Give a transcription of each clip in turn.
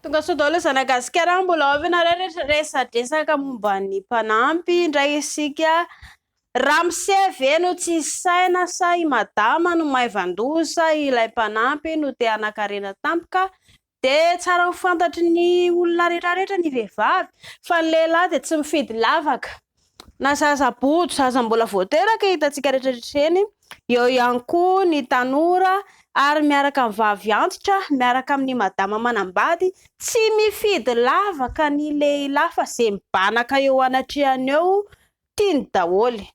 Tonga sao daholo zanagasikara mbola avy nareo resadresaka momba ny mpanampy indray isika Ramose ve no tsy saina sa i madama no maivandosa ilay mpanampy no te hanakarena tampoka de tsara ho fantatry ny olona rehetrarehetra ny vehivavy fa ny lehilahy de tsy mifidy lavaka na zaza-bojo zaza mbola voateraka hitantsika rehetrarehetra eny eo ihany koa ny tanora ary miaraka amin'ny vavy antitra miaraka amin'ny madama manambady tsy mifidy lavaka ny lehilahy fa izay mibanaka eo anatrehany eo tiany daholy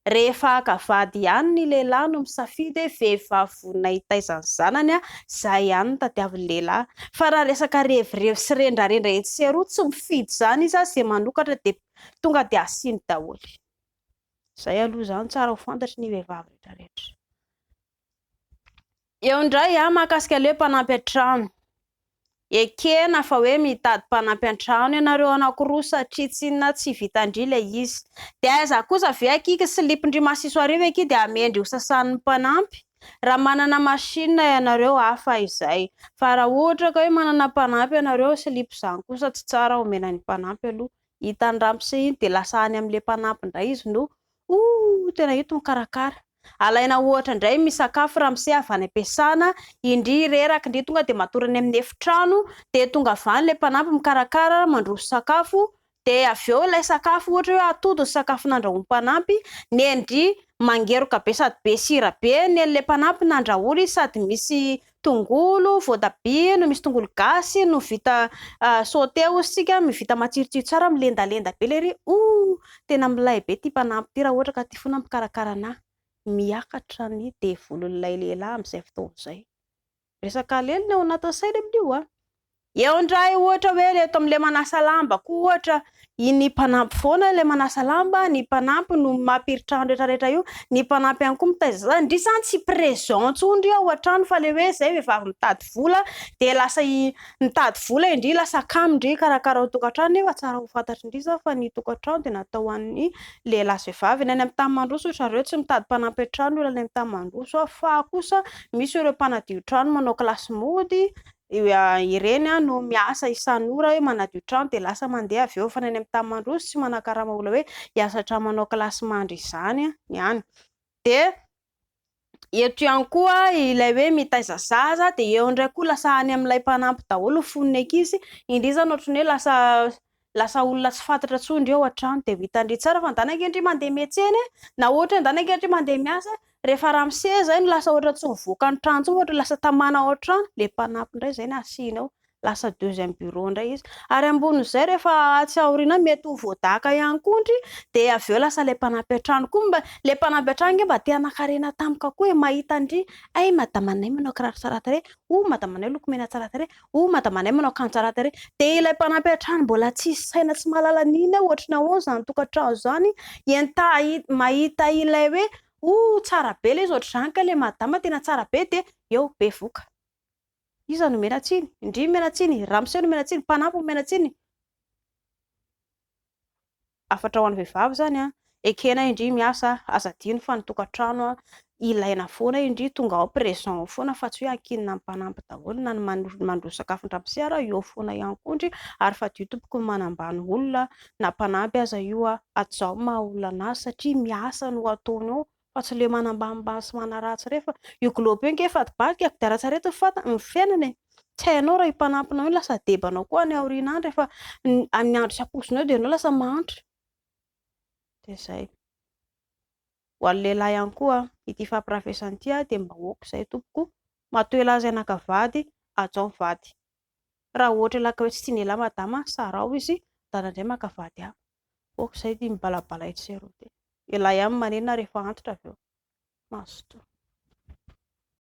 rehefa akavady ihany ny lehilahy no misafidy vehivavy vonona hitaizany zanany izay ihany no tadiavin'ny lehilahy fa raha resaka revirevy sy rendrarendra etsy sy eroa tsy mifidy zany izy izay manokatra de tonga de asiany daholy. Zay aloha zany tsara ho fantatry ny vehivavy rehetrarehetra. Eo indray mahakasika ilay mpanampy an-trano. Ekena fa hoe mitady mpanampy an-trano ianareo anankiroa satria tsy inona tsy vitandry ilay izy. De aiza kosa ve akika sy lipindry masiso ariva aky de amendry ho sasan'ny mpanampy. Raha manana machine ianareo hafa izay. Fa raha ohatra ka hoe manana mpanampy ianareo sy lipy izany kosa tsy tsara omena ny mpanampy aloha. Hitan'ny Ramose iny de lasa any amin'ilay mpanampy indray izy no tena hito mikarakara. Alaina ohatra indray misakafo Ramose avy any am-piasana indry reraka indry tonga de matorany amin'ny efitrano de tonga avy any ilay mpanampy mikarakara mandroso sakafo de avy eo ilay sakafo ohatra hoe atody ny sakafo nandrahoan'ny mpanampy nendry mangeroka be sady be sira be nen'ilay mpanampy nandrahoana izy sady misy tongolo voatabia no misy tongolo gasy no vita sauté isika mivita matsirotsiro tsara milendalenda be lery tena milay be ty mpanampy ty raha ohatra ka ty foana mikarakara anahy miakatra ny devolon'ilay lehilahy amin'izay fotoana izay. Resaka lelona ao anatin'ny saina amin'io eo indray ohatra hoe eto amin'ilay manasa lamba koa ohatra iny mpanampy foana ilay manasa lamba ny mpanampy no mampiry-trano rehetrarehetra io ny mpanampy ihany koa mitaiza zany indry zany tsy présent ntsony ao an-trano fa le hoe zay vehivavy mitady vola de lasa mitady vola indry lasa kamo indry karakara ao tokantrano nefa tsara ho fantatry indry zany fa ny tokantrano de natao an'ny lehilahy sy vehivavy. Ny any amin'ny tany mandroso ohatra ireo tsy mitady mpanampy an-trano olona any amin'ny tany mandroso fa kosa misy ireo mpanadio trano manao klasy mody ireny no miasa isan'ora hoe manadio trano de lasa mandeha avy eo fa ny any amin'ny tany mandroso tsy manakarama olona hoe hiasa trano manao klasy mandry izany ihany. De eto ihany koa ilay hoe mitaiza zaza de eo indray koa lasa any amin'ilay mpanampy daholo fonony ankizy indry zany ohatrany hoe lasa olona tsy fantatra tsony eo an-trano de vitandry tsara fa ndany ankendry mandeha miantsena na ohatra ndany ankendry mandeha miasa rehefa Ramose zay no lasa ohatra tsy mivoaka ny trano tsony ohatra lasa tamana ao an-trano le mpanampy indray zay no asiana ao lasa deuxième bureau indray izy ary ambonin'izay rehefa tsy aoriana mety ho voadaka ihany koa ndry de avy eo lasa le mpanampy an-trano koa mba le mpanampy an-trano mba te hanakarena tampoka koa mahita andry ay madamanay manao kiraro tsara tare madamanay lokomena tsara tare madamanay manao akanjo tsara tare de ilay mpanampy an-trano mbola tsy saina tsy mahalala n'ina ohatra ny ahoana zany tokantrano zany mahita ilay hoe tsara be le izy ohatr'izany ka le madama tena tsara be de eo be voka. Iza no menatsiny? Indry menatsiny, Ramose no menatsiny, mpanampy no menatsiny. Afatra ho an'ny vehivavy zany ekena indry miasa azadino fa ny tokantrano ilaina foana indry tonga ao présent foana fa tsy hoe ankinina ny mpanampy daholo na ny mandroso sakafon Ramose ary eo foana ihany koa indry ary fa dio tompoko ny manambany olona na mpanampy aza io atao maha olona anazy satria miasa no ataony eo fa tsy le manambanimbany sy manaratsy rehefa io kilôpy io nge fadibadika kodiaran-tsarety ny fiainany tsy hainao raha io mpanampinao io lasa debanao koa any aoriana any rehefa amin'ny andro sy amposinao de ianao lasa mahantra de zay. Ho an'ny lehilahy ihany koa ity fampirafesany ity de mba hoako izay tompoko matoa lahy izay nakavady atao mivady raha ohatra laka hoe tsy tiany lehilahy madama sarao izy danandray makavady hoako izay dia mibalabala etsy sy eroa de lehilahy ihany manenina rehefa antitra avy eo mazotoa.